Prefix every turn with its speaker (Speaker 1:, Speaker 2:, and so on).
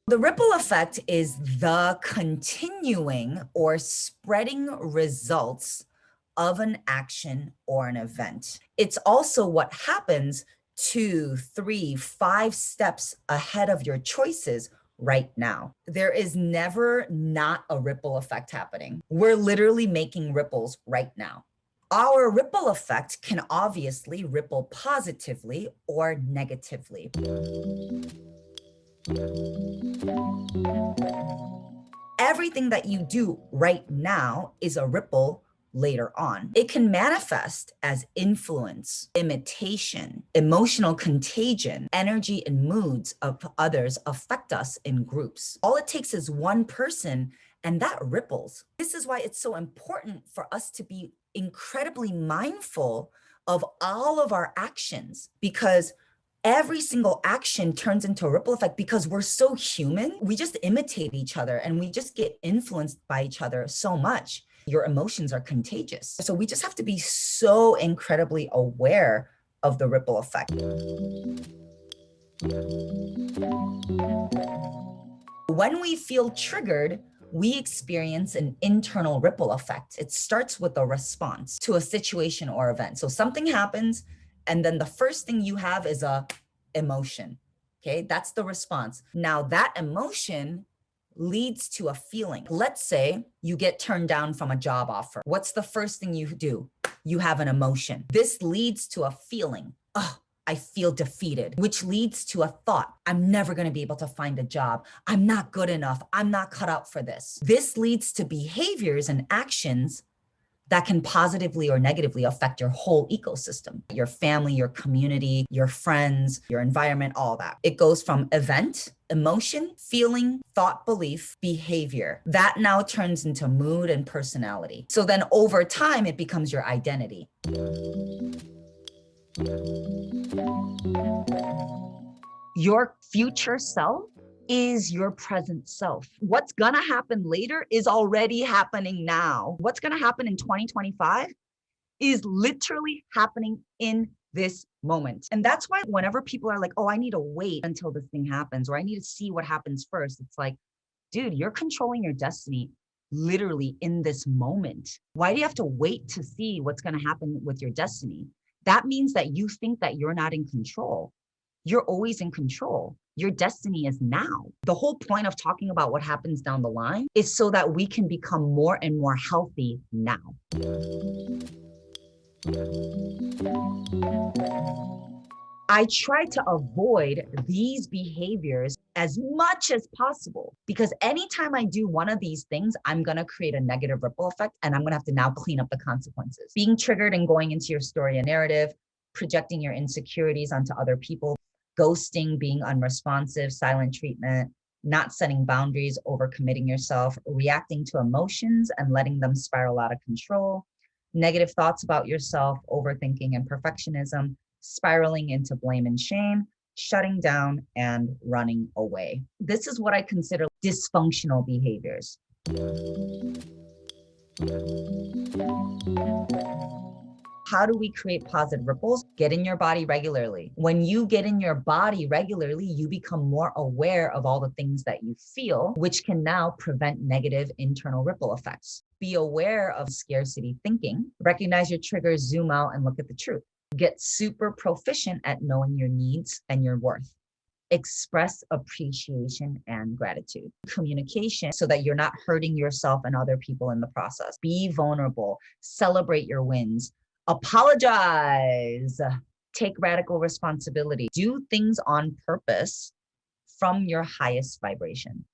Speaker 1: The ripple effect is the continuing or spreading results of an action or an event. It's also what happens 2, 3, 5 steps ahead of your choices right now. There is never not a ripple effect happening. We're literally making ripples right now. Our ripple effect can obviously ripple positively or negatively. Everything that you do right now is a ripple later on. It can manifest as influence, imitation, emotional contagion, energy and moods of others affect us in groups. All it takes is one person and that ripples. This is why it's so important for us to be incredibly mindful of all of our actions, because every single action turns into a ripple effect because we're so human. We just imitate each other and we just get influenced by each other so much. Your emotions are contagious. So we just have to be so incredibly aware of the ripple effect. When we feel triggered, we experience an internal ripple effect. It starts with a response to a situation or event. So something happens, and then the first thing you have is a emotion. Okay, that's the response. Now that emotion leads to a feeling. Let's say you get turned down from a job offer. What's the first thing you do? You have an emotion. This leads to a feeling. Oh, I feel defeated, which leads to a thought. I'm never going to be able to find a job. I'm not good enough. I'm not cut out for this. This leads to behaviors and actions that can positively or negatively affect your whole ecosystem, your family, your community, your friends, your environment, all that. It goes from event, emotion, feeling, thought, belief, behavior. That now turns into mood and personality. So then over time, it becomes your identity. Your future self is your present self. What's gonna happen later is already happening now. What's gonna happen in 2025 is literally happening in this moment. And that's why whenever people are like, oh, I need to wait until this thing happens, or I need to see what happens first, it's like, dude, you're controlling your destiny literally in this moment. Why do you have to wait to see what's gonna happen with your destiny? That means that you think that you're not in control. You're always in control. Your destiny is now. The whole point of talking about what happens down the line is so that we can become more and more healthy now. I try to avoid these behaviors as much as possible, because anytime I do one of these things, I'm going to create a negative ripple effect and I'm going to have to now clean up the consequences. Being triggered and going into your story and narrative, projecting your insecurities onto other people, ghosting, being unresponsive, silent treatment, not setting boundaries, overcommitting yourself, reacting to emotions and letting them spiral out of control, negative thoughts about yourself, overthinking and perfectionism, spiraling into blame and shame, shutting down and running away. This is what I consider dysfunctional behaviors. How do we create positive ripples? Get in your body regularly. When you get in your body regularly, you become more aware of all the things that you feel, which can now prevent negative internal ripple effects. Be aware of scarcity thinking. Recognize your triggers, zoom out, and look at the truth. Get super proficient at knowing your needs and your worth. Express appreciation and gratitude. Communication so that you're not hurting yourself and other people in the process. Be vulnerable. Celebrate your wins. Apologize. Take radical responsibility. Do things on purpose from your highest vibration.